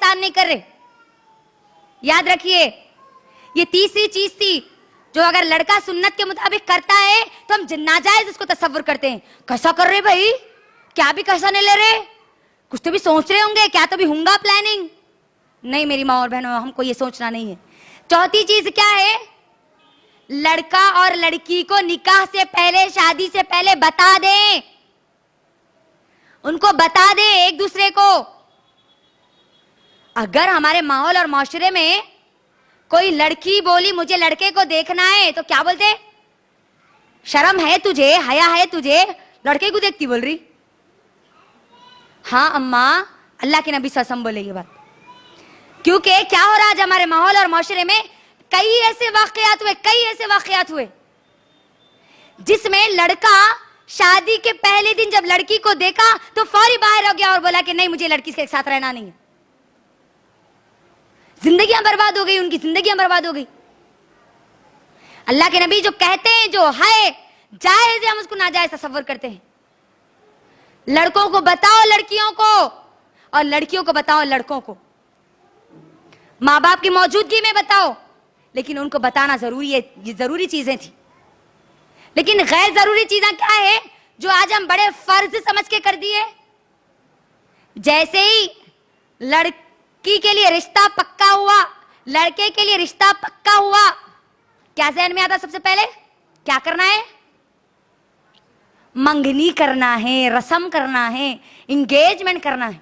एहसान नहीं कर रहे। याद रखिए, ये तीसरी चीज थी जो अगर लड़का सुन्नत के मुताबिक करता है तो हम नाजायज उसको तसव्वुर करते हैं। कैसा कर रहे भाई, क्या भी कैसा नहीं ले रहे, कुछ तो भी सोच रहे होंगे, क्या तो भी होगा प्लानिंग। नहीं मेरी माँ और बहनों, हमको ये सोचना नहीं है। चौथी चीज क्या है, लड़का और लड़की को निकाह से पहले, शादी से पहले बता दें, उनको बता दें एक दूसरे को। अगर हमारे माहौल और माशरे में कोई लड़की बोली मुझे लड़के को देखना है तो क्या बोलते, शर्म है तुझे, हया है तुझे, लड़के को देखती बोल रही। हाँ अम्मा, अल्लाह के नबी सल्लल्लाहु अलैहि वसल्लम बोले ये बात। क्योंकि क्या हो रहा है, हमारे माहौल और माशरे में कई ऐसे वाकयात हुए जिसमें लड़का शादी के पहले दिन जब लड़की को देखा तो फौरी बाहर हो गया और बोला कि नहीं मुझे लड़की के साथ रहना नहीं है। जिंदगियां बर्बाद हो गई, उनकी जिंदगियां बर्बाद हो गई। अल्लाह के नबी जो कहते हैं जो है जायज है, हम उसको नाजायज तसव्वुर करते हैं। लड़कों को बताओ लड़कियों को, और लड़कियों को बताओ लड़कों को। माँ बाप की मौजूदगी में बताओ, लेकिन उनको बताना जरूरी है, ये जरूरी चीजें थी। लेकिन गैर जरूरी चीजें क्या है जो आज हम बड़े फर्ज समझ के कर दिए। जैसे ही लड़की के लिए रिश्ता पक्का हुआ, लड़के के लिए रिश्ता पक्का हुआ, क्या ज़हन में आता सबसे पहले, क्या करना है, मंगनी करना है, रस्म करना है, इंगेजमेंट करना है।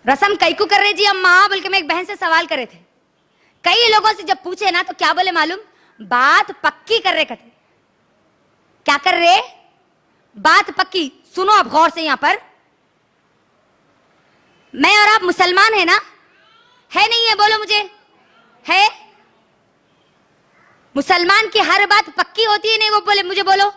रस्म कई को कर रहे जी अम्मा, बल्कि मैं एक बहन से सवाल करे थे, कई लोगों से जब पूछे ना तो क्या बोले मालूम, बात पक्की कर रहे। कहते क्या कर रहे, बात पक्की। सुनो आप गौर से, यहां पर मैं और आप मुसलमान है ना, है नहीं है, बोलो मुझे, है। मुसलमान की हर बात पक्की होती है नहीं, वो बोले मुझे, बोलो।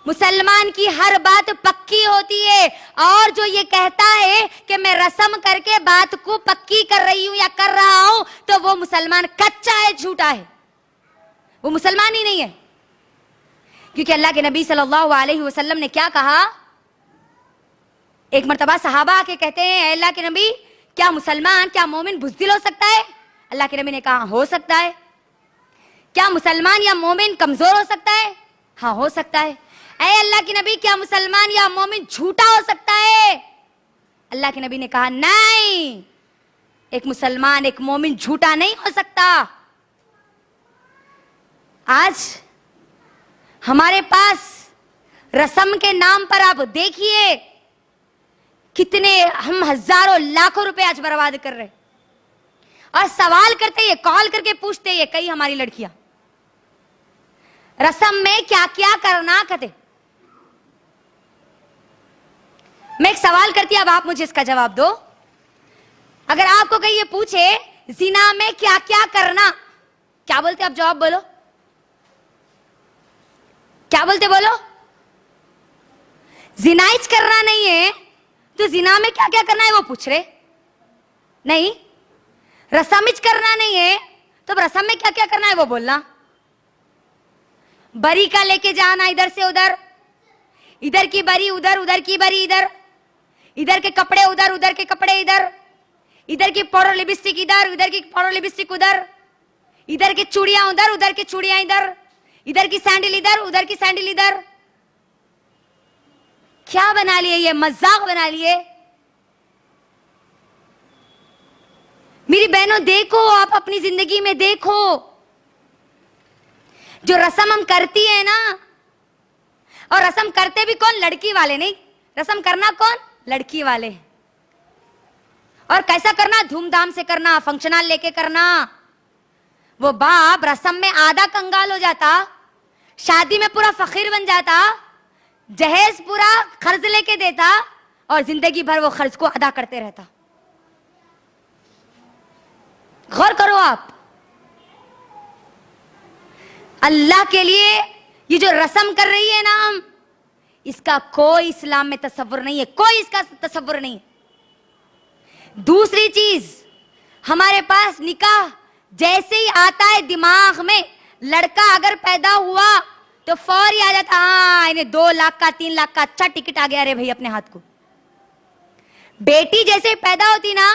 मुसलमान की हर बात पक्की होती है, और जो ये कहता है कि मैं रस्म करके बात को पक्की कर रही हूं या कर रहा हूं, तो वो मुसलमान कच्चा है, झूठा है, वो मुसलमान ही नहीं है। क्योंकि अल्लाह के नबी सल्लल्लाहु अलैहि वसल्लम ने क्या कहा, एक मर्तबा सहाबा आके कहते हैं अल्लाह के नबी, क्या मुसलमान, क्या मोमिन बुज़दिल हो सकता है? अल्लाह के नबी ने कहा हो सकता है। क्या मुसलमान या मोमिन कमजोर हो सकता है? हाँ हो सकता है। ऐ अल्लाह के नबी, क्या मुसलमान या मोमिन झूठा हो सकता है? अल्लाह के नबी ने कहा नहीं, एक मुसलमान एक मोमिन झूठा नहीं हो सकता। आज हमारे पास रस्म के नाम पर आप देखिए कितने, हम हजारों लाखों रुपए आज बर्बाद कर रहे, और सवाल करते ये, कॉल करके पूछते ये कई हमारी लड़कियां, रस्म में क्या क्या करना कहते। मैं एक सवाल करती, अब आप मुझे इसका जवाब दो। अगर आपको कहीं ये पूछे जिना में क्या क्या करना, क्या बोलते आप? जवाब बोलो, क्या बोलते बोलो? जिनाइज करना नहीं है तो जिना में क्या क्या करना है वो पूछ रहे नहीं। रस्मिज करना नहीं है तो रस्म में क्या क्या करना है वो बोलना। बरी का लेके जाना इधर से उधर, इधर की बरी उधर, उधर की बरी इधर, इधर के कपड़े उधर, उधर के कपड़े इधर, इधर की पाउडर लिपस्टिक इधर, उधर की पाउडर लिपस्टिक उधर, इधर की चूड़ियां उधर, उधर की चूड़ियां इधर, इधर की सैंडल इधर, उधर की सैंडल इधर। क्या बना लिए, ये मजाक बना लिए। मेरी बहनों देखो, आप अपनी जिंदगी में देखो, जो रस्म हम करती है ना, और रस्म करते भी कौन? लड़की वाले नहीं, रस्म करना कौन? लड़की वाले। और कैसा करना? धूमधाम से करना, फंक्शनल लेके करना। वो बाप रस्म में आधा कंगाल हो जाता, शादी में पूरा फकीर बन जाता, जहेज पूरा खर्च लेके देता, और जिंदगी भर वो खर्च को अदा करते रहता। गौर करो आप, अल्लाह के लिए ये जो रस्म कर रही है ना हम, इसका कोई इस्लाम में तसव्वुर नहीं है, कोई इसका तसव्वुर नहीं है। दूसरी चीज, हमारे पास निकाह जैसे ही आता है दिमाग में, लड़का अगर पैदा हुआ तो फौरी आ जाता, हाँ इन्हें 2 लाख का 3 लाख का अच्छा टिकट आ गया, अरे भाई अपने हाथ को। बेटी जैसे पैदा होती ना,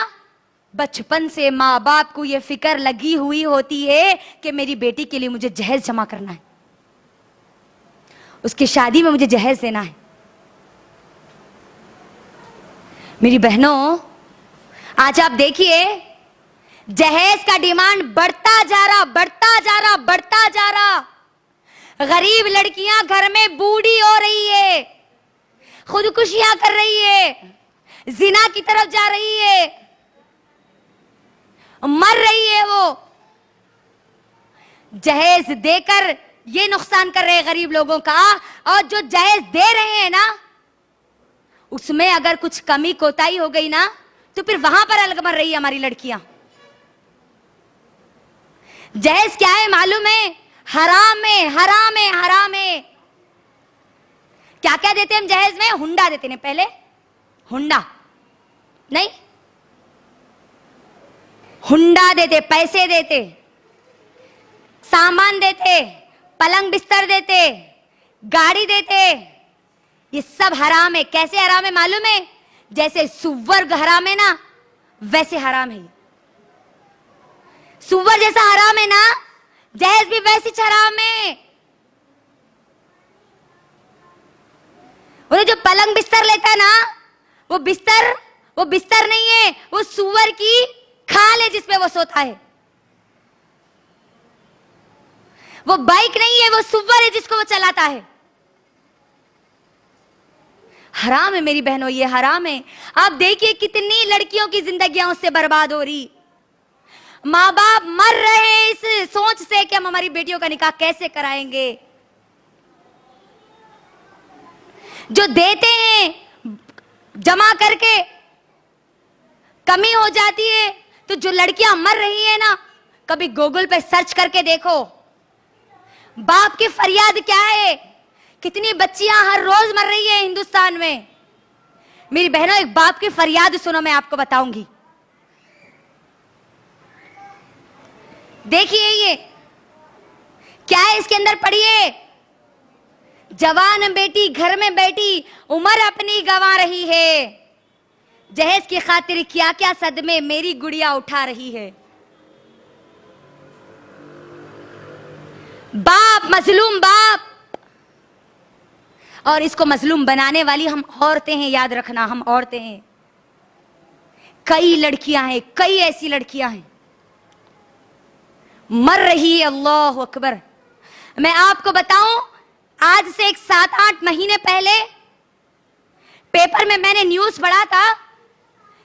बचपन से माँ बाप को यह फिक्र लगी हुई होती है कि मेरी बेटी के लिए मुझे जहेज जमा करना है, उसकी शादी में मुझे जहेज देना है। मेरी बहनों, आज आप देखिए जहेज का डिमांड बढ़ता जा रहा, बढ़ता जा रहा, बढ़ता जा रहा। गरीब लड़कियां घर में बूढ़ी हो रही है, खुदकुशियां कर रही है, जिना की तरफ जा रही है, मर रही है। वो जहेज देकर ये नुकसान कर रहे हैं गरीब लोगों का, और जो जहेज दे रहे हैं ना, उसमें अगर कुछ कमी कोताही हो गई ना, तो फिर वहां पर अलग मर रही है हमारी लड़कियां। जहेज क्या है मालूम है? हराम है, हराम है, हराम है। क्या क्या देते हैं हम जहेज में? हुंडा देते हैं। पहले हुंडा नहीं, हुंडा देते, पैसे देते, सामान देते, पलंग बिस्तर देते, गाड़ी देते। ये सब हराम है। कैसे हराम है मालूम है? जैसे सुअर हराम है ना, वैसे हराम है। सुअर जैसा हराम है ना, जहेज भी वैसी हराम है। और जो पलंग बिस्तर लेता है ना, वो बिस्तर नहीं है, वो सुअर की खाल है जिसपे वो सोता है। वो बाइक नहीं है, वो सुअर है जिसको वो चलाता है। हराम है मेरी बहनों, ये हराम है। आप देखिए कितनी लड़कियों की जिंदगियां उससे बर्बाद हो रही। माँ बाप मर रहे हैं इस सोच से कि हम हमारी बेटियों का निकाह कैसे कराएंगे। जो देते हैं जमा करके, कमी हो जाती है। तो जो लड़कियां मर रही है ना, कभी गूगल पे सर्च करके देखो बाप की फरियाद क्या है। कितनी बच्चियां हर रोज मर रही है हिंदुस्तान में। मेरी बहनों, एक बाप की फरियाद सुनो, मैं आपको बताऊंगी। देखिए ये क्या है इसके अंदर, पढ़िए। जवान बेटी घर में बैठी उम्र अपनी गंवा रही है, जहेज की खातिर क्या क्या सदमे मेरी गुड़िया उठा रही है। बाप मजलूम बाप, और इसको मजलूम बनाने वाली हम औरतें हैं। याद रखना, हम औरतें हैं। कई लड़कियां हैं, कई ऐसी लड़कियां हैं मर रही है। अल्लाह अकबर। मैं आपको बताऊं, आज से एक 7-8 महीने पहले पेपर में मैंने न्यूज पढ़ा था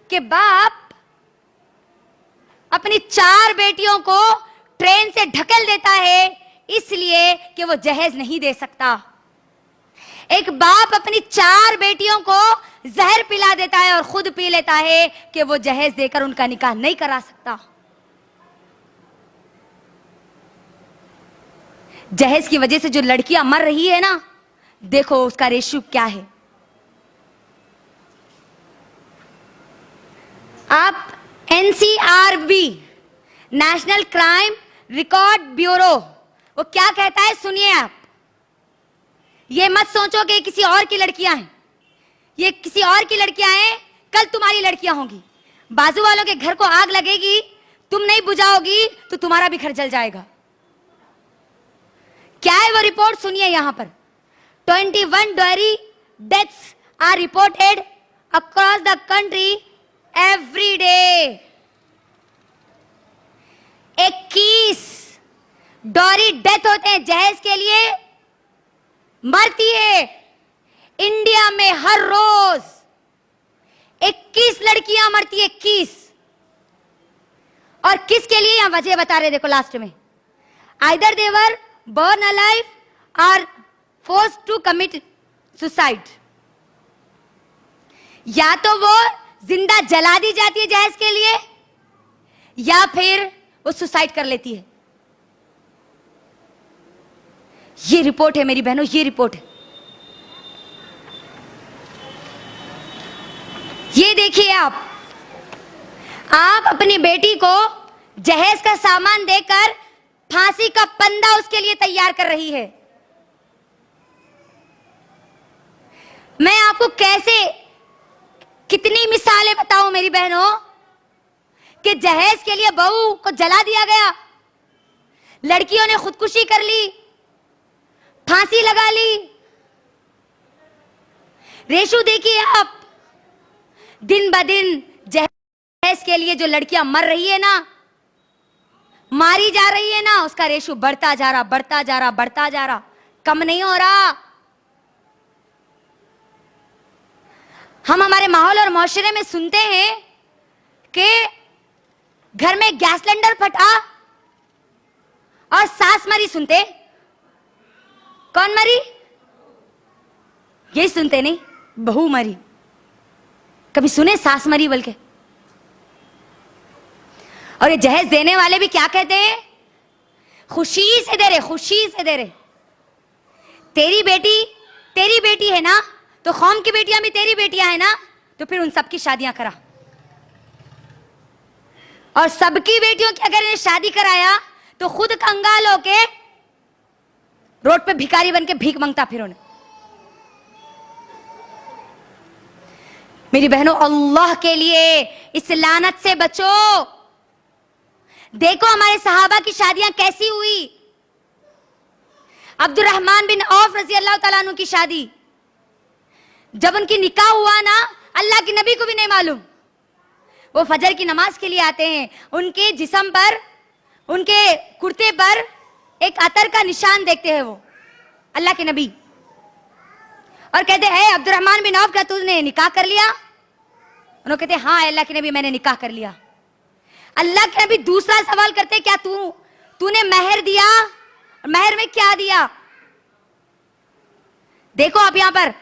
कि बाप अपनी 4 बेटियों को ट्रेन से ढकेल देता है इसलिए कि वो जहेज नहीं दे सकता। एक बाप अपनी 4 बेटियों को जहर पिला देता है और खुद पी लेता है कि वो जहेज देकर उनका निकाह नहीं करा सकता। जहेज की वजह से जो लड़कियां मर रही है ना, देखो उसका रेशियो क्या है। आप NCRB, national crime record bureau, वो क्या कहता है सुनिए आप। ये मत सोचो कि किसी और की लड़कियां हैं, ये किसी और की लड़कियां हैं, कल तुम्हारी लड़कियां होंगी। बाजू वालों के घर को आग लगेगी, तुम नहीं बुझाओगी तो तुम्हारा भी घर जल जाएगा। क्या है वो रिपोर्ट, सुनिए यहां पर। 21 dowry deaths are reported across the country every day। 21 dowry death होते हैं जहेज के लिए, मरती है इंडिया में हर रोज 21 लड़कियां मरती है। 21। और किसके लिए, यहां वजह बता रहे, देखो लास्ट में। Either they were born alive or forced to commit suicide। या तो वो जिंदा जला दी जाती है जहेज के लिए, या फिर वो सुसाइड कर लेती है। ये रिपोर्ट है मेरी बहनों, ये रिपोर्ट है। ये देखिए आप अपनी बेटी को जहेज का सामान देकर फांसी का पंदा उसके लिए तैयार कर रही है। मैं आपको कैसे कितनी मिसालें बताऊं मेरी बहनों कि जहेज के लिए बहू को जला दिया गया, लड़कियों ने खुदकुशी कर ली, फांसी लगा ली। रेशू देखिए आप, दिन ब दिन जहेज के लिए जो लड़कियां मर रही है ना, मारी जा रही है ना, उसका रेशू बढ़ता जा रहा, बढ़ता जा रहा, बढ़ता जा रहा, कम नहीं हो रहा। हम हमारे माहौल और माशरे में सुनते हैं कि घर में गैस सिलेंडर फटा और सास मरी। सुनते कौन मरी? यही सुनते नहीं, बहू मरी। कभी सुने सास मरी बोल के? और ये जहेज देने वाले भी क्या कहते हैं? खुशी से दे रहे, खुशी से दे रहे। तेरी बेटी है ना, तो कौम की बेटियां भी तेरी बेटियां है ना, तो फिर उन सबकी शादियां करा। और सबकी बेटियों की अगर इन्हें शादी कराया तो खुद कंगाल होके रोड पे भिखारी बन के भीख मांगता फिर उन्हें। मेरी बहनों, अल्लाह के लिए इस लानत से बचो। देखो हमारे सहाबा की शादियां कैसी हुई। अब्दुर्रहमान बिन औफ रजी अल्लाह तआला अन्हु की शादी, जब उनकी निकाह हुआ ना, अल्लाह के नबी को भी नहीं मालूम। वो फजर की नमाज के लिए आते हैं, उनके जिस्म पर, उनके कुर्ते पर एक अतर का निशान देखते हैं वो अल्लाह के नबी, और कहते हैं अब्दुर्रहमान बिन औफ, क्या तूने निकाह कर लिया? उन्होंने कहते हाँ अल्लाह के नबी, मैंने निकाह कर लिया। अल्लाह के नबी दूसरा सवाल करते, क्या तूने मेहर दिया? मेहर में क्या दिया? देखो आप यहां पर,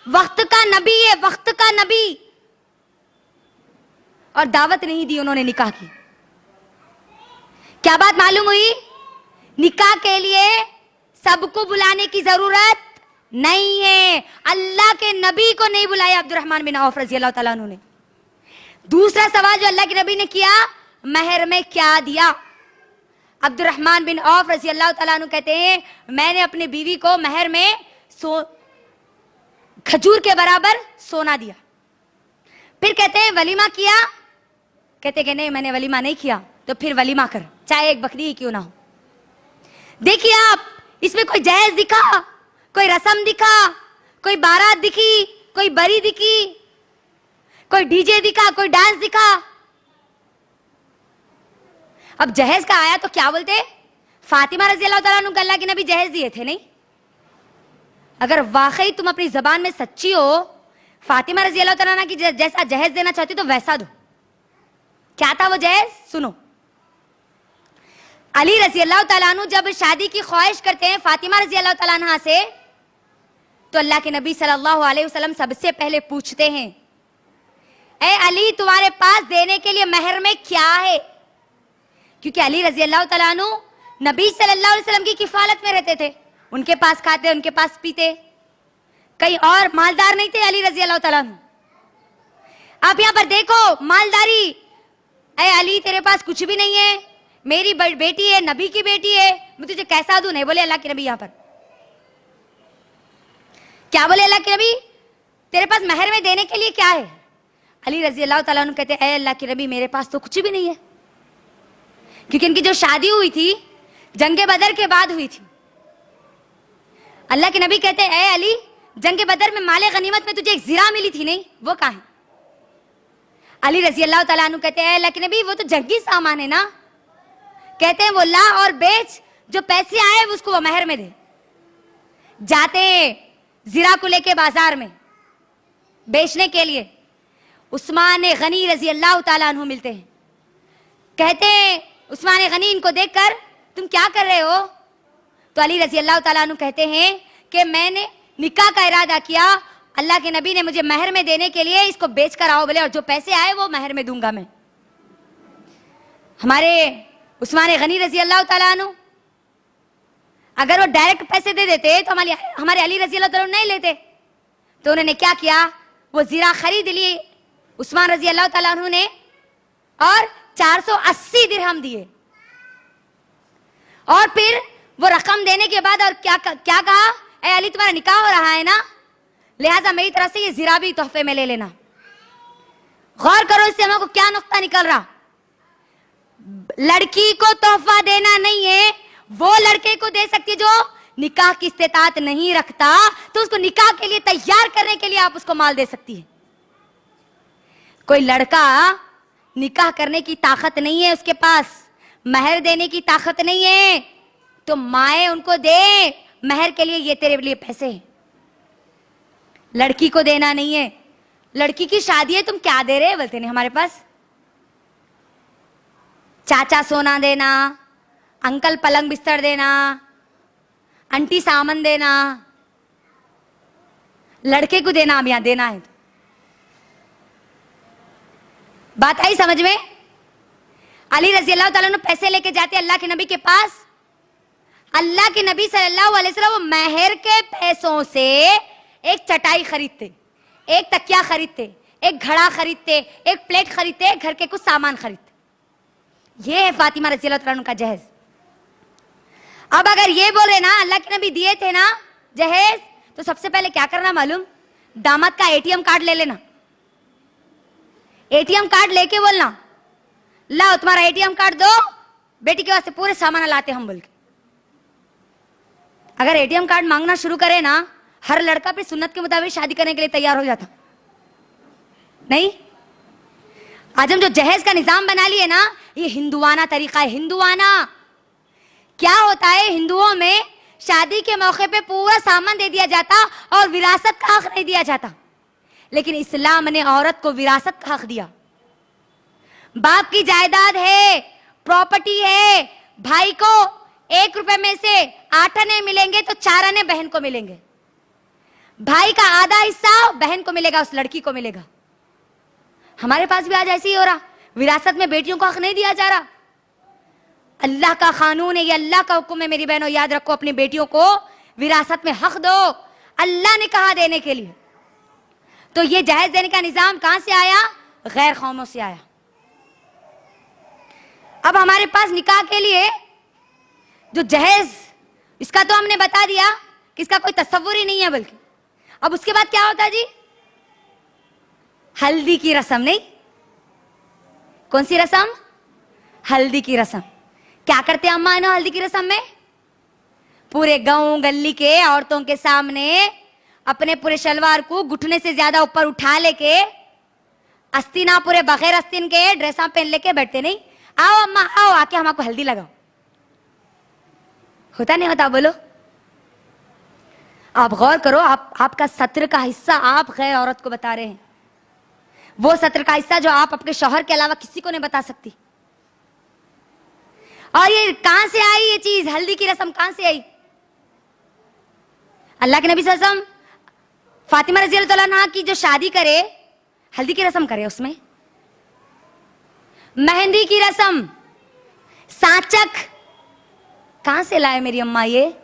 वक्त का नबी है, वक्त का नबी, और दावत नहीं दी उन्होंने निकाह की। क्या बात मालूम हुई? निकाह के लिए सबको बुलाने की जरूरत नहीं है। अल्लाह के नबी को नहीं बुलाया अब्दुर्रहमान बिन औफ रजी अल्लाह तआला अन्हु ने। दूसरा सवाल जो अल्लाह के नबी ने किया, मेहर में क्या दिया? अब्दुर्रहमान बिन औफ रजी अल्लाह तआला अन्हु कहते हैं, मैंने अपनी बीवी को मेहर में खजूर के बराबर सोना दिया। फिर कहते हैं वलीमा किया? कहते कि नहीं, मैंने वलीमा नहीं किया। तो फिर वलीमा कर, चाहे एक बकरी ही क्यों ना हो। देखिए आप, इसमें कोई जहेज दिखा, कोई रस्म दिखा, कोई बारात दिखी, कोई बरी दिखी, कोई डीजे दिखा, कोई डांस दिखा। अब जहेज का आया तो क्या बोलते? फातिमा रजी अल्लाह तआला अन्हु को अल्लाह के नबी जहेज दिए थे। नहीं, अगर वाकई तुम अपनी जबान में सच्ची हो, फातिमा रजी अल्लाह तआला अन्हा की जैसा जहेज देना चाहती तो वैसा दो। क्या था वो जहेज? सुनो। अली रजी अल्लाह तआला अन्हु जब शादी की ख्वाहिश करते हैं फातिमा रजी अल्लाह तआला अन्हा से, तो अल्लाह के नबी सल्लल्लाहु अलैहि वसल्लम सबसे पहले पूछते हैं, ए अली, तुम्हारे पास देने के लिए मेहर में क्या है? क्योंकि अली रजी अल्लाह तआला अन्हु नबी सल्लल्लाहु अलैहि वसल्लम की किफालत में रहते थे, उनके पास खाते, उनके पास पीते, कहीं और मालदार नहीं थे अली रजी अल्लाह तआला अन्हु। आप यहां पर देखो मालदारी, ए अली तेरे पास कुछ भी नहीं है, मेरी बेटी है, नबी की बेटी है, मैं तुझे कैसा दूं? नहीं बोले अल्लाह के नबी। यहां पर क्या बोले अल्लाह के नबी? तेरे पास मेहर में देने के लिए क्या है? अली रजी अल्लाह तआला अन्हु कहते हैं, अल्लाह के नबी, मेरे पास तो कुछ भी नहीं है। क्योंकि इनकी जो शादी हुई थी जंगे बदर के बाद हुई थी। अल्लाह के नबी कहते हैं, अली, जंगे बदर में माले गनीमत में तुझे एक जीरा मिली थी, नहीं, वो कहां है? अली रजी अल्लाह तआला अन्हु कहते हैं, अल्लाह के नबी, वो तो जंगी सामान है ना। कहते हैं वो ला और बेच, जो पैसे आए उसको वो मेहर में दे। जाते जीरा को लेके बाजार में बेचने के लिए, उस्मान गनी रजी अल्लाह तआला अन्हु मिलते हैं। कहते हैं उस्मान गनी, इनको देखकर तुम क्या कर रहे हो? तो अली रजी अल्लाह तआला अन्हु कहते हैं कि मैंने निकाह का इरादा किया, अल्लाह के नबी ने मुझे मेहर में देने के लिए इसको बेच कर आओ बोले, और जो पैसे आए वो मेहर में दूंगा मैं। हमारे उस्मान गनी रजी अल्लाह तआला अन्हु अगर वो डायरेक्ट पैसे दे देते तो हमारे अली रजी अल्लाह तआला नहीं लेते। तो उन्होंने क्या किया, वो जीरा खरीद लिए उस्मान रजी अल्लाह तआला अन्हु ने, और 480 दिरहम दिए। और फिर वो रकम देने के बाद और क्या कहा, ए अली, तुम्हारा निकाह हो रहा है ना, लिहाजा मेरी तरफ से ये जीरा भी तोहफे में ले लेना। गौर करो इससे हमको क्या नुक्ता निकल रहा। लड़की को तोहफा देना नहीं है, वो लड़के को दे सकती है जो निकाह की इस्तेताअत नहीं रखता, तो उसको निकाह के लिए तैयार करने के लिए आप उसको माल दे सकती है। कोई लड़का निकाह करने की ताकत नहीं है उसके पास, महर देने की ताकत नहीं है, तो माए उनको दे महर के लिए, ये तेरे लिए पैसे हैं। लड़की को देना नहीं है। लड़की की शादी है, तुम क्या दे रहे बोलते नहीं हमारे पास। चाचा सोना देना, अंकल पलंग बिस्तर देना, आंटी सामान देना, लड़के को देना अब यहां देना है। बात आई समझ में? अली रजी अल्लाह ताला ने पैसे लेके जाते अल्लाह के नबी के पास। अल्लाह के नबी सल्लल्लाहु अलैहि वसल्लम वो महर के पैसों से एक चटाई खरीदते, एक तकिया खरीदते, एक घड़ा खरीदते, एक प्लेट खरीदते, घर के कुछ सामान खरीदते। ये है फातिमा रजी अल्लाह ताला का जहेज। अब अगर ये बोल रहे ना अल्लाह के नबी दिए थे ना जहेज, तो सबसे पहले क्या करना मालूम? दामाद का एटीएम कार्ड ले लेना। एटीएम कार्ड लेके बोलना, लाओ तुम्हारा एटीएम कार्ड दो, बेटी के वास्ते पूरे सामान लाते हम बोल के। अगर एटीएम कार्ड मांगना शुरू करे ना, हर लड़का फिर सुन्नत के मुताबिक शादी करने के लिए तैयार हो जाता। नहीं, आज हम जो जहेज का निजाम बना लिए ना, ये हिंदुआना तरीका है। हिंदुआना क्या होता है? हिंदुओं में शादी के मौके पे पूरा सामान दे दिया जाता और विरासत का हक नहीं दिया जाता। लेकिन इस्लाम ने औरत को विरासत का हक दिया। बाप की जायदाद है, प्रॉपर्टी है, भाई को 1 रुपए में से 8 आने मिलेंगे तो 4 आने बहन को मिलेंगे। भाई का आधा हिस्सा बहन को मिलेगा, उस लड़की को मिलेगा। हमारे पास भी आज ऐसे ही हो रहा, विरासत में बेटियों को हक नहीं दिया जा रहा। अल्लाह का कानून है, ये अल्लाह का हुक्म है मेरी बहनों, याद रखो, अपनी बेटियों को विरासत में हक दो। अल्लाह ने कहा देने के लिए। तो ये जहेज देने का निजाम कहां से आया? गैर कौमों से आया। अब हमारे पास निकाह के लिए जो जहेज, इसका तो हमने बता दिया कि इसका कोई तस्वुर ही नहीं है। बल्कि अब उसके बाद क्या होता है जी? हल्दी की रस्म। नहीं, कौन सी रस्म? हल्दी की रस्म। क्या करते हैं अम्मा ना हल्दी की रस्म में? पूरे गांव गली के औरतों के सामने अपने पूरे शलवार को घुटने से ज्यादा ऊपर उठा लेके, अस्तीना पूरे बगैर अस्तीन के ड्रेसा पहन लेके बैठते। नहीं, आओ अम्मा आओ, आके हमको हल्दी लगाओ। होता नहीं होता? बोलो। आप गौर करो, आपका सत्र का हिस्सा आप गैर औरत को बता रहे हैं, वो सत्र का हिस्सा जो आप अपने शौहर के अलावा किसी को नहीं बता सकती। और ये कहां से आई? ये चीज हल्दी की रस्म कहां से आई? अल्लाह के नबी सल्लल्लाहु अलैहि वसल्लम फातिमा रज़ी अल्लाह अन्हा की जो शादी करे, हल्दी की रस्म करे, उसमें मेहंदी की रस्म, साचक कहां से लाए मेरी अम्मा? ये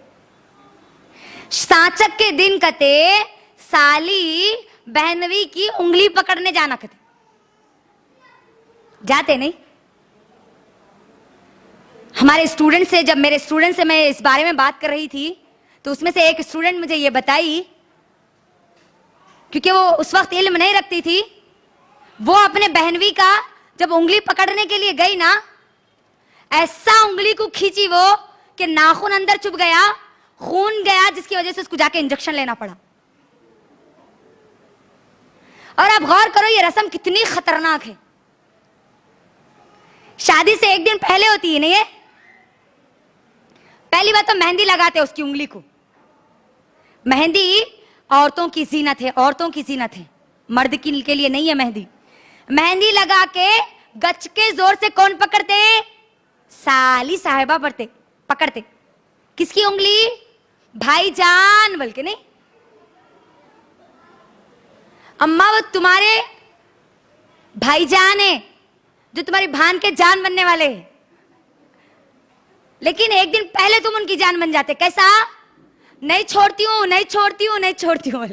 साचक के दिन कते साली बहनवी की उंगली पकड़ने जाना कते, जाते नहीं? हमारे स्टूडेंट से, जब मेरे स्टूडेंट से मैं इस बारे में बात कर रही थी, तो उसमें से एक स्टूडेंट मुझे ये बताई, क्योंकि वो उस वक्त इल्म नहीं रखती थी, वो अपने बहनवी का जब उंगली पकड़ने के लिए गई ना, ऐसा उंगली को खींची वो कि नाखून अंदर चुभ गया, खून गया, जिसकी वजह से उसको जाके इंजेक्शन लेना पड़ा। और अब गौर करो ये रस्म कितनी खतरनाक है। शादी से एक दिन पहले होती है नहीं है? पहली बात तो मेहंदी लगाते उसकी उंगली को। मेहंदी औरतों की जीनत है, औरतों की जीनत है, मर्द के लिए नहीं है मेहंदी। मेहंदी लगा के गच के जोर से कौन पकड़ते? साली साहिबा पकड़ते। किसकी उंगली? भाईजान बोल के। नहीं अम्मा, वो तुम्हारे भाईजान है जो तुम्हारी भान के जान बनने वाले हैं, लेकिन एक दिन पहले तुम उनकी जान बन जाते। कैसा? नहीं छोड़ती हूं, नहीं छोड़ती हूं, नहीं छोड़ती हूं।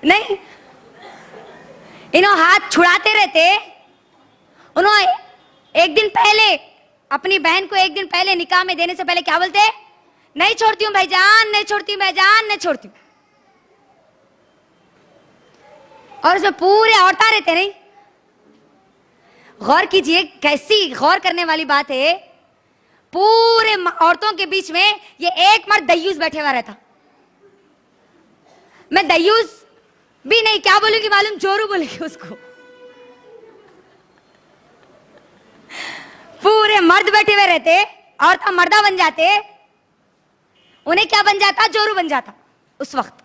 नहीं, इन्हों हाथ छुड़ाते रहते। उन्होंने एक दिन पहले अपनी बहन को, एक दिन पहले निकाह में देने से पहले क्या बोलते? नहीं छोड़ती हूं भाईजान, नहीं छोड़ती हूं भाईजान, नहीं छोड़ती हूं। और उसमें पूरे औरतें रहते नहीं। गौर कीजिए, कैसी गौर करने वाली बात है। पूरे औरतों के बीच में ये एक मर्द दय्यूस बैठे हुआ रहता। मैं दय्यूस भी नहीं, क्या बोलूंगी मालूम, जोरू बोलूंगी उसको। पूरे मर्द बैठे हुए रहते, औरतें मर्दा बन जाते, उन्हें क्या बन जाता, जोरू बन जाता। उस वक्त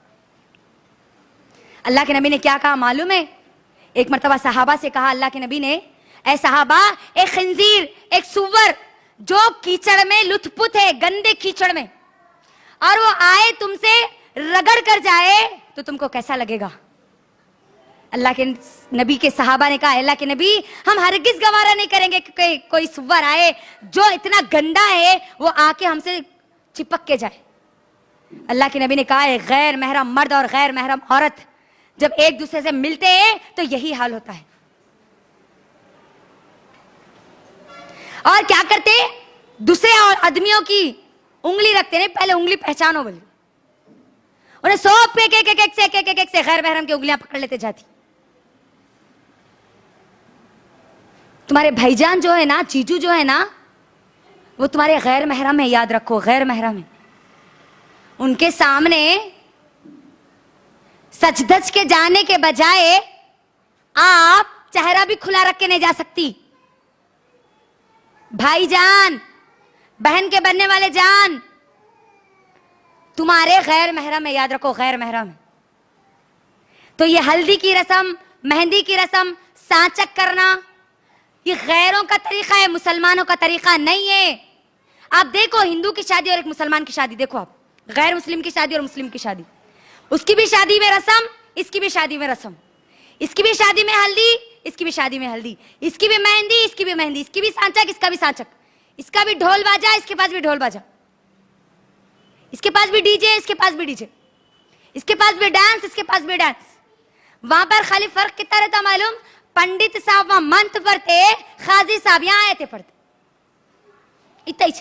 अल्लाह के नबी ने क्या कहा मालूम है? एक मर्तबा सहाबा से कहा अल्लाह के नबी ने, ऐ सहाबा, एक खंजीर, एक सुअर जो कीचड़ में लुथपुथ है, गंदे कीचड़ में, और वो आए तुमसे रगड़ कर जाए तो तुमको कैसा लगेगा? अल्लाह के नबी के सहाबा ने कहा, अल्लाह के नबी, हम हरगिज गवारा नहीं करेंगे कि कोई सुअर आए जो इतना गंदा है वो आके हमसे चिपक के जाए। अल्लाह के नबी ने कहा, गैर महरम मर्द और गैर महरम औरत जब एक दूसरे से मिलते हैं तो यही हाल होता है। और क्या करते, दूसरे और आदमियों की उंगली रखते नहीं, पहले उंगली पहचानो बोले, उन्हें सौंप के एक से गैर महरम की उंगलियां पकड़ लेते जाती। तुम्हारे भाईजान जो है ना, चीजू जो है ना, वो तुम्हारे गैर महरम है, याद रखो, गैर महरम है। उनके सामने सच धज के जाने के बजाय आप चेहरा भी खुला रख के नहीं जा सकती। भाईजान, बहन के बनने वाले जान, तुम्हारे गैर महरम है, याद रखो, गैर महरम है। तो ये हल्दी की रस्म, मेहंदी की रस्म, सांचक करना, ये गैरों का तरीका है, मुसलमानों का तरीका नहीं है। आप देखो, हिंदू की शादी और एक मुसलमान की शादी देखो, आप गैर मुस्लिम की शादी और मुस्लिम की शादी, उसकी भी शादी में रस्म, इसकी भी शादी में रस्म, इसकी भी शादी में हल्दी, इसकी भी शादी में हल्दी, इसकी भी मेहंदी, इसकी भी मेहंदी, इसकी भी सांचक, इसका भी सांचक, इसका भी ढोल बाजा, इसके पास भी ढोल बाजा, इसके पास भी डीजे, इसके पास भी डीजे, इसके पास भी डांस, इसके पास भी डांस। वहां पर खाली फर्क कितना रहता मालूम? पंडित साहब वहां मंत्र पढ़ते, खाजी साहब यहां आयते पढ़ते, इतना ही।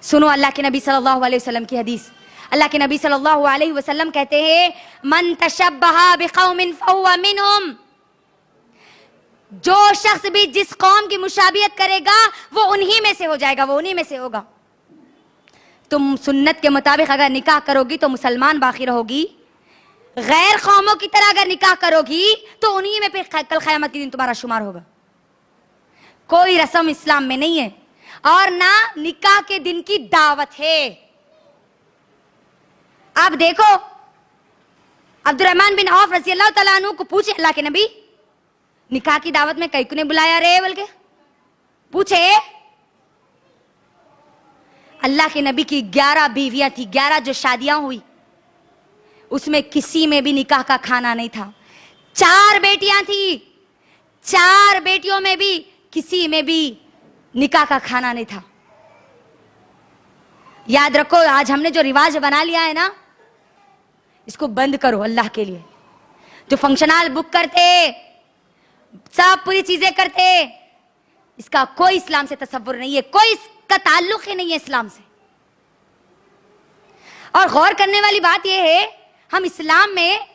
सुनो अल्लाह के नबी सल्लल्लाहु अलैहि वसल्लम की हदीस। अल्लाह के नबी सल्लल्लाहु अलैहि वसल्लम कहते हैं, मन तशब्बहा बिकौमिन फहुवा मिनहुम, जो शख्स भी जिस कौम की मुशाबियत करेगा वो उन्हीं में से हो जाएगा, वो उन्हीं में से होगा। तुम सुन्नत के मुताबिक अगर निकाह करोगी तो मुसलमान बाकी रहोगी, गैर कौमों की तरह अगर निकाह करोगी तो उन्हीं में फिर कल क़यामत के दिन तुम्हारा शुमार होगा। कोई रस्म इस्लाम में नहीं है और ना निकाह के दिन की दावत है। आप देखो, अब्दुर्रहमान बिन औफ रज़ी अल्लाह तआला अन्हु को पूछे अल्लाह के नबी, निकाह की दावत में कई को ने बुलाया रे बोल के पूछे। अल्लाह के नबी की 11 बीवियां थी, 11 जो शादियां हुई उसमें किसी में भी निकाह का खाना नहीं था। 4 बेटियां थी, 4 बेटियों में भी किसी में भी निकाह का खाना नहीं था। याद रखो, आज हमने जो रिवाज बना लिया है ना, इसको बंद करो अल्लाह के लिए। जो फंक्शन हॉल बुक करते, सब पूरी चीजें करते, इसका कोई इस्लाम से तसव्वुर नहीं है, कोई इसका ताल्लुक ही नहीं है इस्लाम से। और गौर करने वाली बात यह है, हम इस्लाम में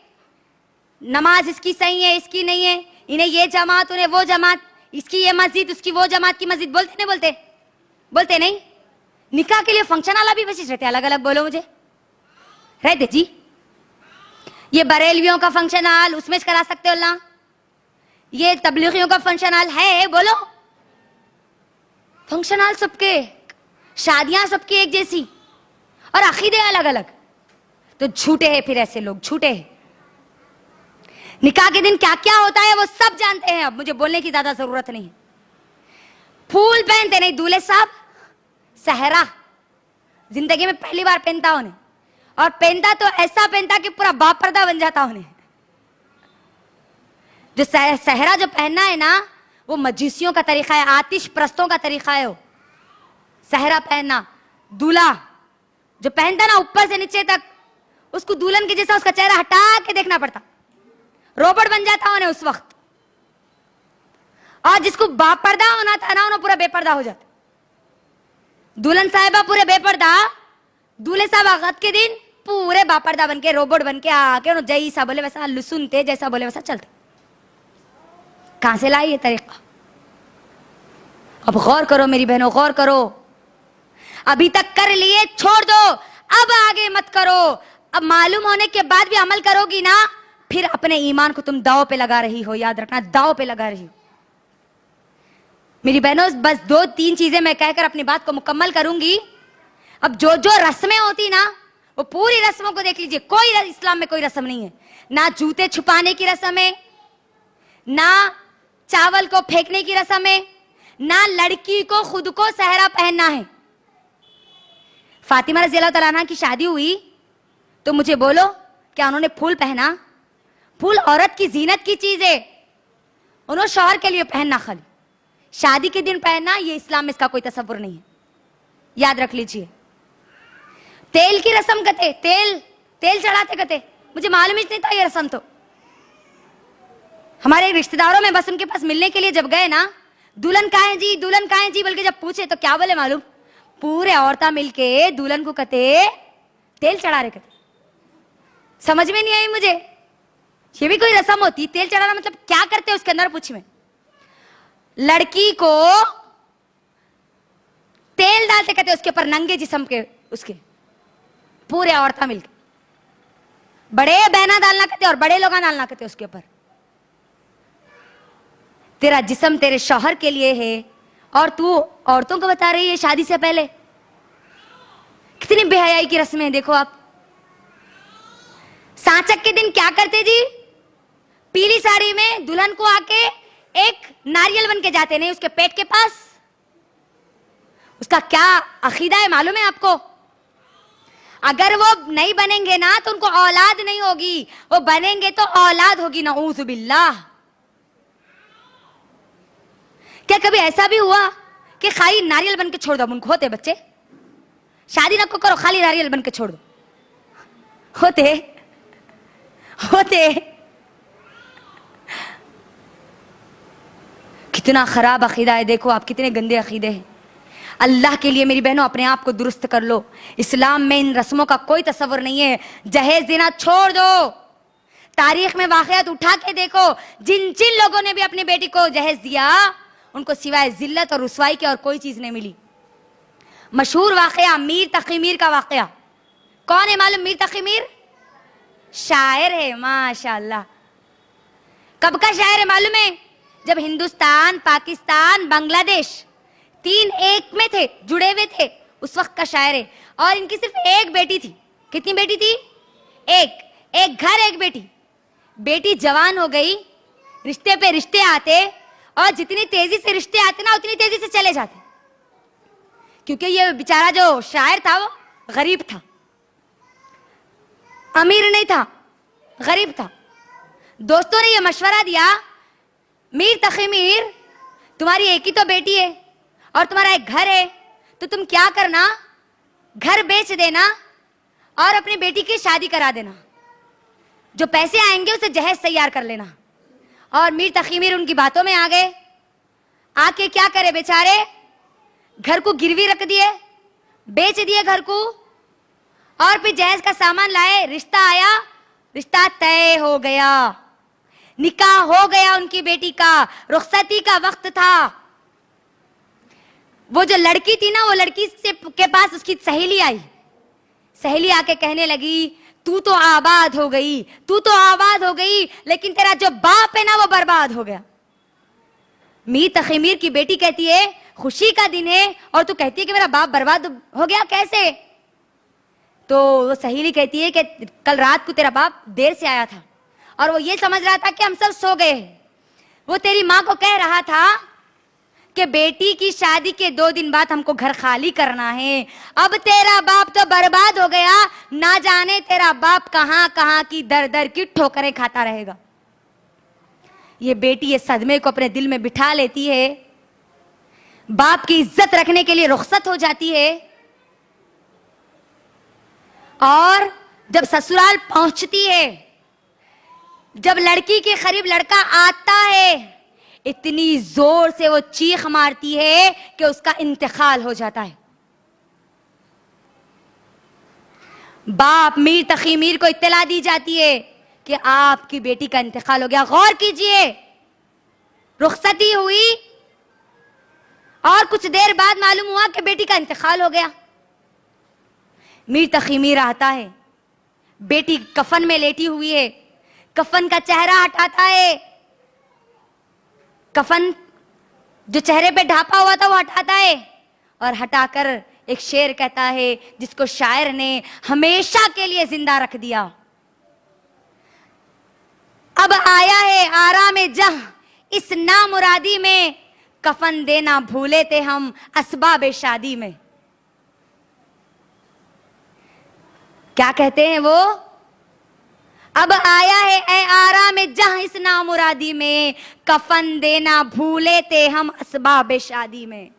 नमाज इसकी सही है, इसकी नहीं है, इन्हें ये जमात, उन्हें वो जमात, इसकी ये मस्जिद, उसकी वो जमात की मस्जिद, बोलते नहीं बोलते? बोलते नहीं। निकाह के लिए फंक्शन वाला भी विशेष रहते, अलग अलग बोलो मुझे, रहते जी। ये बरेलवियों का फंक्शन हॉल, उसमें करा सकते हो ना, ये तबलीगियों का फंक्शन हॉल है, बोलो। फंक्शन हॉल सबके, शादियां सबकी एक जैसी और अकीदे अलग अलग, तो झूठे हैं फिर ऐसे लोग, झूठे हैं। निकाह के दिन क्या क्या होता है वो सब जानते हैं, अब मुझे बोलने की ज्यादा जरूरत नहीं है। फूल पहनते नहीं दूल्हे साहब, सहरा जिंदगी में पहली बार पहनता उन्हें, और पहनता तो ऐसा पहनता कि पूरा बाप पर्दा बन जाता उन्हें। जो सहरा जो पहनना है ना, वो मजूसियों का तरीका है, आतिश प्रस्तों का तरीका है वो सहरा पहनना। दूल्हा जो पहनता ना ऊपर से नीचे तक, उसको दुल्हन के जैसा उसका चेहरा हटा के देखना पड़ता, रोबोट बन जाता उन्हें उस वक्त। और जिसको बाप पर्दा होना था ना, उन्हें पूरा बेपर्दा हो जाता। दुल्हन साहिबा पूरे बेपर्दा, दूल्हे साहब आगत के दिन पूरे बापर्दा बन के रोबोट बन के आके उन्होंने जैसा बोले वैसा सुनते, जैसा बोले वैसा चलते। कहां से लाई ये तरीका? अब गौर करो मेरी बहनों, गौर करो। अभी तक कर लिए, छोड़ दो, अब आगे मत करो। अब मालूम होने के बाद भी अमल करोगी ना, फिर अपने ईमान को तुम दाव पे लगा रही हो। याद रखना, दाव पे लगा रही हो। मेरी बहनों, बस 2-3 चीजें मैं कहकर अपनी बात को मुकम्मल करूंगी। अब जो जो रस्में होती ना, वो पूरी रस्मों को देख लीजिए। कोई इस्लाम में कोई रस्म नहीं है। ना जूते छुपाने की रस्म है, ना चावल को फेंकने की रस्म है, ना लड़की को खुद को सहरा पहनना है। फातिमा रज़ी अल्लाह तआला अन्हा की शादी हुई तो मुझे बोलो, क्या उन्होंने फूल पहना? फूल औरत की जीनत की चीज है, उन्होंने शौहर के लिए पहनना, खाली शादी के दिन पहनना, ये इस्लाम में इसका कोई तसव्वुर नहीं है। याद रख लीजिए। तेल की रस्म कहते, तेल चढ़ाते कहते, मुझे मालूम ही नहीं था ये रस्म। तो हमारे रिश्तेदारों में बस उनके पास मिलने के लिए जब गए ना, दुल्हन कहाँ है जी, दुल्हन कहाँ है जी, बल्कि जब पूछे तो क्या बोले मालूम? पूरे औरतें मिलके दुल्हन को कहते तेल चढ़ा रहे कहते। समझ में नहीं आई मुझे, ये भी कोई रस्म होती? तेल चढ़ाना मतलब क्या करते हैं उसके अंदर? पूछ में लड़की को तेल डालते कहते उसके ऊपर, नंगे जिस्म के उसके, पूरे औरतें मिलके। बड़े बहना डालना कहते और बड़े लोग डालना कहते उसके ऊपर। तेरा जिस्म तेरे शौहर के लिए है और तू औरतों को बता रही है शादी से पहले। कितनी बेहयाई की रस्में हैं देखो आप। सांचक के दिन क्या करते जी? पीली साड़ी में दुल्हन को आके एक नारियल बन के जाते, नहीं उसके पेट के पास। उसका क्या अकीदा है मालूम है आपको? अगर वो नहीं बनेंगे ना तो उनको औलाद नहीं होगी, वो बनेंगे तो औलाद होगी, नऊज़ु बिल्लाह। क्या कभी ऐसा भी हुआ कि खाली नारियल बन के छोड़ दो? उनको होते बच्चे, शादी ना करो, खाली नारियल बन के छोड़ दो। होते कितना खराब अकीदा है देखो आप, कितने गंदे अकीदे हैं। अल्लाह के लिए मेरी बहनों अपने आप को दुरुस्त कर लो। इस्लाम में इन रस्मों का कोई तस्वर नहीं है। जहेज देना छोड़ दो। तारीख में वाक़यात उठा के देखो, जिन जिन लोगों ने भी अपनी बेटी को जहेज दिया उनको सिवाय जिल्लत और रुसवाई के और कोई चीज नहीं मिली। मशहूर वाक़या मीर तक़ी मीर का वाक़या। कौन है मालूम? मीर तक़ी मीर शायर है, माशाअल्लाह। कब का शायर है मालूम है? जब हिंदुस्तान, पाकिस्तान, बांग्लादेश 3 एक में थे, जुड़े हुए थे, उस वक्त का शायर है। और इनकी सिर्फ एक बेटी थी। कितनी बेटी थी? एक घर एक बेटी। बेटी जवान हो गई, रिश्ते पे रिश्ते आते, और जितनी तेजी से रिश्ते आते ना उतनी तेजी से चले जाते, क्योंकि ये बेचारा जो शायर था वो गरीब था, अमीर नहीं था, गरीब था। दोस्तों ने ये मशवरा दिया, मीर तक़ी मीर, तुम्हारी एक ही तो बेटी है और तुम्हारा एक घर है, तो तुम क्या करना, घर बेच देना और अपनी बेटी की शादी करा देना। जो पैसे आएंगे उसे जहेज तैयार कर लेना। और मीर तक़ी मीर उनकी बातों में आ गए। आके क्या करे बेचारे, घर को गिरवी रख दिए, बेच दिए घर को, और फिर जहेज का सामान लाए। रिश्ता आया, रिश्ता तय हो गया, निकाह हो गया उनकी बेटी का। रुखसती का वक्त था। वो जो लड़की थी ना, वो लड़की से के पास उसकी सहेली आई। सहेली आके कहने लगी, तू तो आबाद हो गई, तू तो आबाद हो गई, लेकिन तेरा जो बाप है ना वो बर्बाद हो गया। मीर तक़ी मीर की बेटी कहती है, खुशी का दिन है और तू कहती है कि मेरा बाप बर्बाद हो गया, कैसे? तो वो सहेली कहती है कि कल रात को तेरा बाप देर से आया था और वो ये समझ रहा था कि हम सब सो गए। वो तेरी माँ को कह रहा था कि बेटी की शादी के 2 दिन बाद हमको घर खाली करना है। अब तेरा बाप तो बर्बाद हो गया, ना जाने तेरा बाप कहां कहां की दर दर की ठोकरें खाता रहेगा। ये बेटी ये सदमे को अपने दिल में बिठा लेती है, बाप की इज्जत रखने के लिए रुखसत हो जाती है, और जब ससुराल पहुंचती है, जब लड़की के करीब लड़का आता है, इतनी जोर से वो चीख मारती है कि उसका इंतकाल हो जाता है। बाप मीर तकी मीर को इत्तला दी जाती है कि आपकी बेटी का इंतकाल हो गया। गौर कीजिए, रुखसती हुई और कुछ देर बाद मालूम हुआ कि बेटी का इंतकाल हो गया। मीर तकी मीर आता है, बेटी कफन में लेटी हुई है, कफन का चेहरा हटाता है, कफन जो चेहरे पे ढापा हुआ था वो हटाता है और हटाकर एक शेर कहता है जिसको शायर ने हमेशा के लिए जिंदा रख दिया। अब आया है आराम जह इस नामुरादी में, कफन देना भूले थे हम असबाब शादी में। क्या कहते हैं वो? अब आया है ए आराम जह इस नामुरादी में, कफन देना भूले थे हम असबाब शादी में।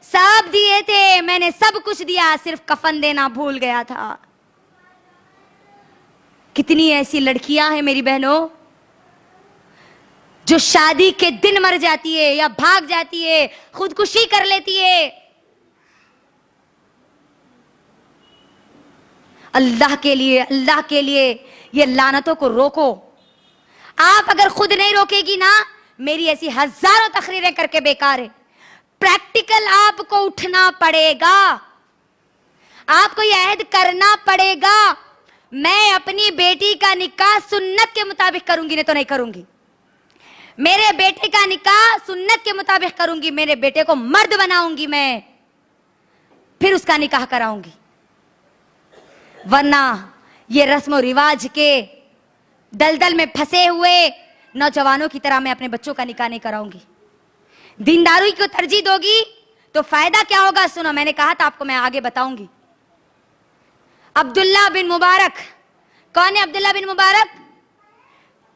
सब दिए थे मैंने, सब कुछ दिया, सिर्फ कफन देना भूल गया था। कितनी ऐसी लड़कियां हैं मेरी बहनों जो शादी के दिन मर जाती है या भाग जाती है, खुदकुशी कर लेती है। अल्लाह के लिए, अल्लाह के लिए ये लानतों को रोको। आप अगर खुद नहीं रोकेगी ना, मेरी ऐसी हजारों तकरीरें करके बेकार है। प्रैक्टिकल आपको उठना पड़ेगा, आपको यह अहद करना पड़ेगा, मैं अपनी बेटी का निकाह सुन्नत के मुताबिक करूंगी, नहीं तो नहीं करूंगी। मेरे बेटे का निकाह सुन्नत के मुताबिक करूंगी, मेरे बेटे को मर्द बनाऊंगी मैं, फिर उसका निकाह कराऊंगी। वरना ये रस्म रिवाज के दलदल में फंसे हुए नौजवानों की तरह मैं अपने बच्चों का निकाह नहीं कराऊंगी। दीनदारी को तरजीह दोगी तो फायदा क्या होगा? सुनो, मैंने कहा था आपको, मैं आगे बताऊंगी। अब्दुल्ला बिन मुबारक, कौन है अब्दुल्ला बिन मुबारक?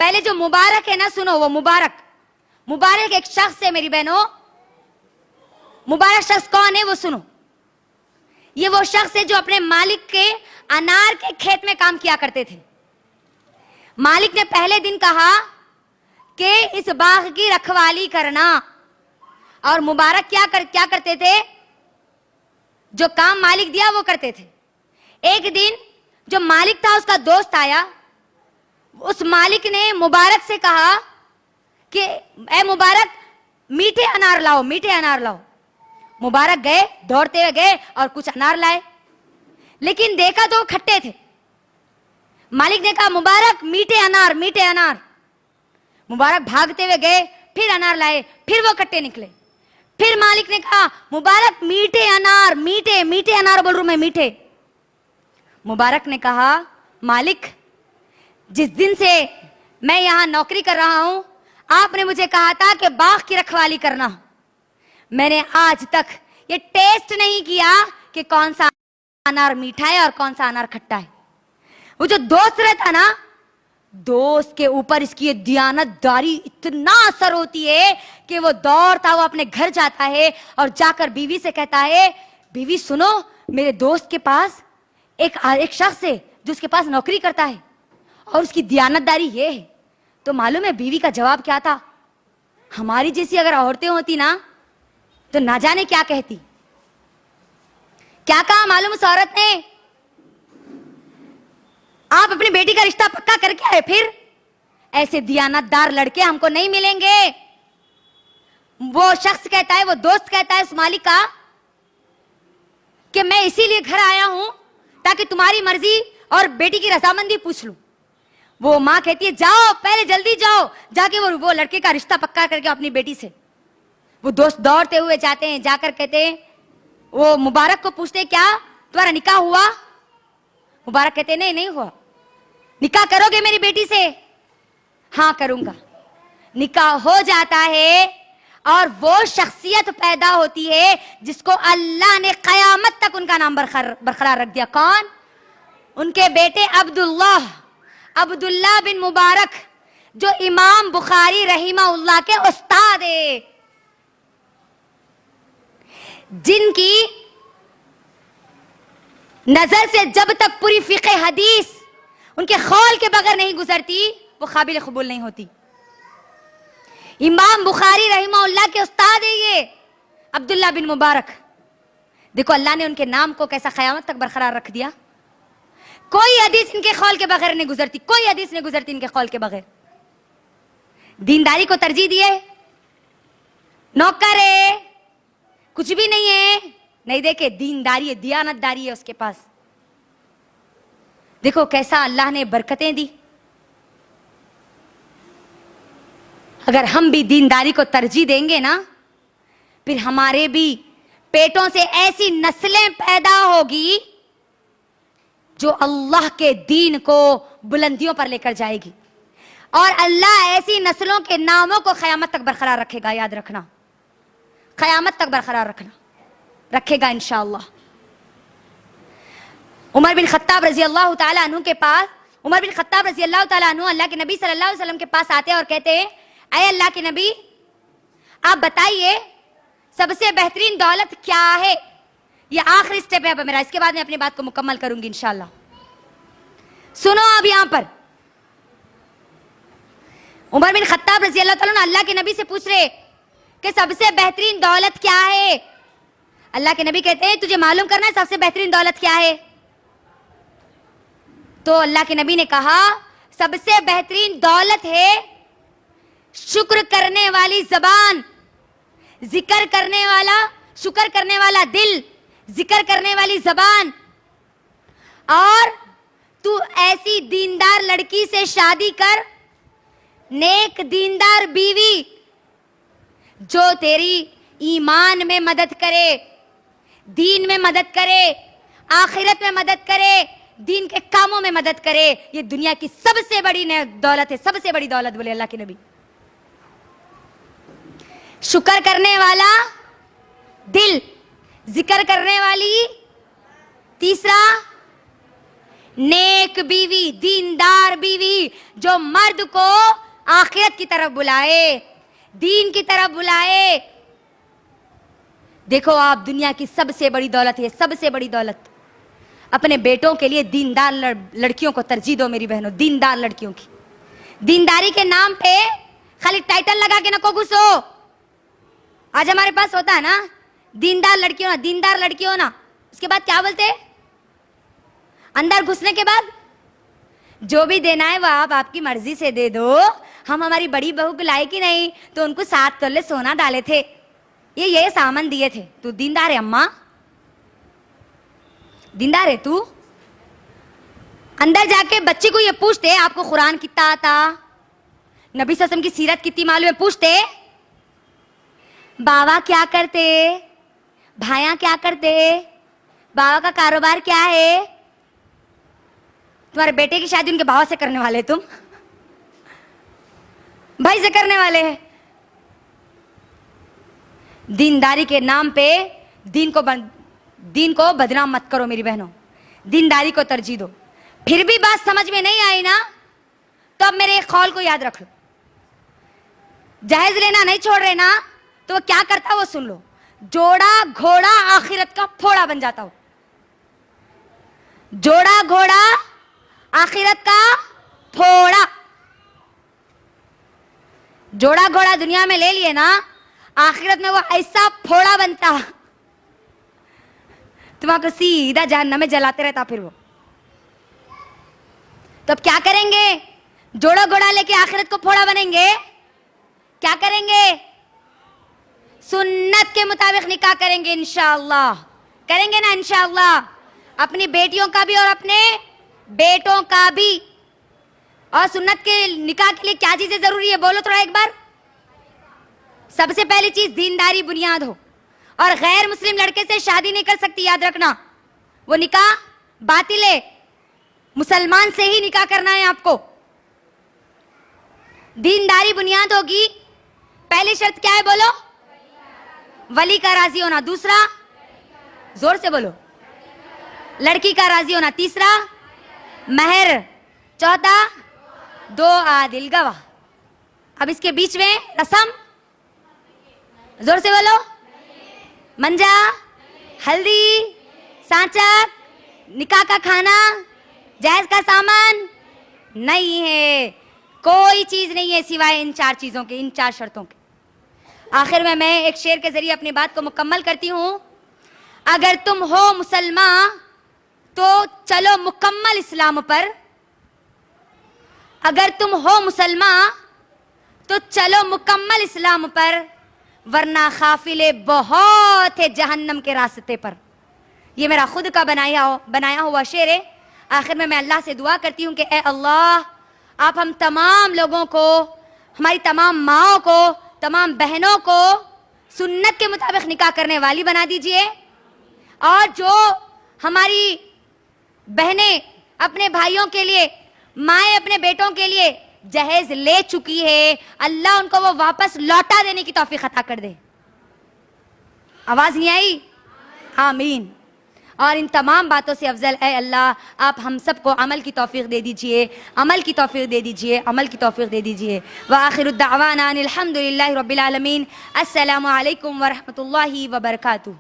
पहले जो मुबारक है ना, सुनो, वो मुबारक एक शख्स है मेरी बहनों। मुबारक शख्स कौन है वो सुनो। ये वो शख्स है जो अपने मालिक के अनार के खेत में काम किया करते थे। मालिक ने पहले दिन कहा कि इस बाग की रखवाली करना, और मुबारक क्या करते थे? जो काम मालिक दिया वो करते थे। एक दिन जो मालिक था उसका दोस्त आया, उस मालिक ने मुबारक से कहा कि ए मुबारक, मीठे अनार लाओ, मीठे अनार लाओ। मुबारक गए, दौड़ते हुए गए और कुछ अनार लाए, लेकिन देखा तो खट्टे थे। मालिक ने कहा मुबारक मीठे अनार, मीठे अनार। मुबारक भागते हुए गए, फिर अनार लाए, फिर वो खट्टे निकले। फिर मालिक ने कहा मुबारक मीठे अनार, मीठे मीठे अनार बोल रहा हूं मैं, मीठे। मुबारक ने कहा मालिक, जिस दिन से मैं यहां नौकरी कर रहा हूं, आपने मुझे कहा था कि बाग की रखवाली करना। मैंने आज तक ये टेस्ट नहीं किया कि कौन सा अनार मीठा है और कौन सा अनार खट्टा है। वो जो दोस्त रहता ना, दोस्त के ऊपर इसकी ये दियानतदारी इतना असर होती है कि वो दौड़ता हुआ अपने घर जाता है और जाकर बीवी से कहता है, बीवी सुनो, मेरे दोस्त के पास एक शख्स है जो उसके पास नौकरी करता है और उसकी दियानतदारी ये है। तो मालूम है बीवी का जवाब क्या था? हमारी जैसी अगर औरतें होती ना तो ना जाने क्या कहती। क्या कहा मालूम उस औरत ने? आप अपनी बेटी का रिश्ता पक्का करके आए, फिर ऐसे दियानतदार लड़के हमको नहीं मिलेंगे। वो शख्स कहता है, वो दोस्त कहता है उस मालिक का कि मैं इसीलिए घर आया हूं ताकि तुम्हारी मर्जी और बेटी की रजामंदी पूछ लूं। वो मां कहती है जाओ, पहले जल्दी जाओ, जाके वो लड़के का रिश्ता पक्का करके अपनी बेटी से। वो दोस्त दौड़ते हुए जाते हैं, जाकर कहते हैं, वो मुबारक को पूछते क्या तुम्हारा निकाह हुआ? मुबारक कहते नहीं, नहीं हुआ। निकाह करोगे मेरी बेटी से? हाँ करूंगा। निकाह हो जाता है और वो शख्सियत पैदा होती है जिसको अल्लाह ने कयामत तक उनका नाम बरकरार रख दिया। कौन? उनके बेटे अब्दुल्ला बिन मुबारक, जो इमाम बुखारी रहीमहुल्लाह के उस्ताद है, जिनकी नजर से जब तक पूरी फिक़े हदीस उनके खौल के बगैर नहीं गुजरती, वो काबिल कबूल नहीं होती। इमाम बुखारी रहीमहुल्लाह के उस्ताद है ये अब्दुल्ला बिन मुबारक। देखो अल्लाह ने उनके नाम को कैसा क़यामत तक बरकरार रख दिया। हदीस इनके कौल के बगैर नहीं गुजरती, कोई हदीस नहीं गुजरती इनके कौल के बगैर। दीनदारी को तरजीह दिए, नौकर है, कुछ भी नहीं है, नहीं देखे दीनदारी है, दियानतदारी है उसके पास। देखो कैसा अल्लाह ने बरकतें दी। अगर हम भी दीनदारी को तरजीह देंगे ना, फिर हमारे भी पेटों से ऐसी नस्लें पैदा होगी जो अल्लाह के दीन को बुलंदियों पर लेकर जाएगी, और अल्लाह ऐसी नस्लों के नामों को क़यामत तक बरकरार रखेगा। याद रखना, क़यामत तक बरकरार रखेगा इंशाअल्लाह। उमर बिन खत्ताब रजी अल्लाह ताला अन्हु के पास, उमर बिन खत्ताब रजी अल्लाह ताला अन्हु अल्लाह के नबी सल्लल्लाहु अलैहि वसल्लम के पास आते हैं और कहते हैं, अय अल्लाह के नबी, आप बताइए सबसे बेहतरीन दौलत क्या है। ये आखिरी स्टेप है मेरा, इसके बाद मैं अपनी बात को मुकम्मल करूंगी इंशाअल्लाह। सुनो अब यहां पर उमर बिन खत्ताब रजी अल्लाह ताला अल्लाह के नबी से पूछ रहे कि सबसे बेहतरीन दौलत क्या है। अल्लाह के नबी कहते हैं, तुझे मालूम करना है सबसे बेहतरीन दौलत क्या है। तो अल्लाह के नबी ने कहा, सबसे बेहतरीन दौलत है शुक्र करने वाली जबान, जिक्र करने वाला, शुक्र करने वाला दिल, जिक्र करने वाली जबान, और तू ऐसी दीनदार लड़की से शादी कर, नेक दीनदार बीवी जो तेरी ईमान में मदद करे, दीन में मदद करे, आखिरत में मदद करे, दीन के कामों में मदद करे। ये दुनिया की सबसे बड़ी दौलत है, सबसे बड़ी दौलत बोले अल्लाह के नबी। शुक्र करने वाला दिल, जिक्र करने वाली, तीसरा नेक बीवी, दीनदार बीवी जो मर्द को आखिरत की तरफ बुलाए, दीन की तरफ बुलाए। देखो आप, दुनिया की सबसे बड़ी दौलत है, सबसे बड़ी दौलत। अपने बेटों के लिए दीनदार लड़कियों को तरजीह दो मेरी बहनों, दीनदार लड़कियों की। दीनदारी के नाम पे खाली टाइटल लगा के नको घुसो। आज हमारे पास होता है ना, दीनदार लड़कियों ना, दीनदार लड़कियों ना, उसके बाद क्या बोलते हैं? अंदर घुसने के बाद जो भी देना है वो आप आपकी मर्जी से दे दो, हम हमारी बड़ी बहू को लाए कि नहीं तो उनको 7 तोले सोना डाले थे, ये सामान दिए थे। तू दीनदार है अम्मा, दीनदार है तू? अंदर जाके बच्चे को ये पूछते आपको कुरान कितना आता, नबी सल्लल्लाहु अलैहि वसल्लम की सीरत कितनी मालूम है, पूछते बाबा क्या करते, भाया क्या करते, बाबा का कारोबार क्या है। तुम्हारे बेटे की शादी उनके भाव से करने वाले, तुम भाई से करने वाले हैं। दीनदारी के नाम पे दीन को बदनाम मत करो मेरी बहनों, दीनदारी को तरजीह दो। फिर भी बात समझ में नहीं आई ना, तो अब मेरे एक कौल को याद रख लो। जहेज लेना नहीं छोड़ रहे ना, तो वो क्या करता वो सुन लो। जोड़ा घोड़ा आखिरत का फोड़ा बन जाता हो, जोड़ा घोड़ा आखिरत का फोड़ा। जोड़ा घोड़ा दुनिया में ले लिए ना, आखिरत में वो ऐसा फोड़ा बनता तुम्हारा सीधा जहन्नम में जलाते रहता फिर वो। तो अब क्या करेंगे? जोड़ा घोड़ा लेके आखिरत को फोड़ा बनेंगे। क्या करेंगे? सुन्नत के मुताबिक निकाह करेंगे इंशाअल्लाह, करेंगे ना इंशाअल्लाह। अपनी बेटियों का भी और अपने बेटों का भी। और सुन्नत के निकाह के लिए क्या चीजें जरूरी है बोलो थोड़ा एक बार। सबसे पहली चीज दीनदारी बुनियाद हो, और गैर मुस्लिम लड़के से शादी नहीं कर सकती, याद रखना। वो निकाह बातिल है, मुसलमान से ही निकाह करना है आपको। दीनदारी बुनियाद होगी। पहली शर्त क्या है बोलो? वली का राजी होना। दूसरा, जोर से बोलो, लड़की का राजी होना। तीसरा, महर। चौथा, 2 आदिल गवाह। अब इसके बीच में रस्म, जोर से बोलो, मंजा, हल्दी, सांचक, निकाह का खाना, जहेज का सामान नहीं है। कोई चीज नहीं है सिवाय इन 4 चीजों के, इन 4 शर्तों के। आखिर में मैं एक शेर के जरिए अपनी बात को मुकम्मल करती हूं। अगर तुम हो मुसलमान तो चलो मुकम्मल इस्लाम पर, अगर तुम हो मुसलमान तो चलो मुकम्मल इस्लाम पर, वरना काफिले बहुत है जहन्नम के रास्ते पर। ये मेरा खुद का बनाया हुआ शेर है। आखिर में मैं अल्लाह से दुआ करती हूँ कि ए अल्लाह, आप हम तमाम लोगों को, हमारी तमाम माओं को, तमाम बहनों को सुन्नत के मुताबिक निकाह करने वाली बना दीजिए, और जो हमारी बहनें अपने भाइयों के लिए, माएँ अपने बेटों के लिए जहेज ले चुकी है, अल्लाह उनको वो वापस लौटा देने की तौफीक अता कर दे। आवाज नहीं आई? आमीन। और इन तमाम बातों से अफजल है अल्लाह, आप हम सबको अमल की तौफीक दे दीजिए, अमल की तौफीक दे दीजिए, अमल की तौफीक दे दीजिए। व आखिरु दावाना अनिल हम्दुलिल्लाहि रब्बिल आलमीन। अस्सलामु अलैकुम व रहमतुल्लाहि व बरकातुहू।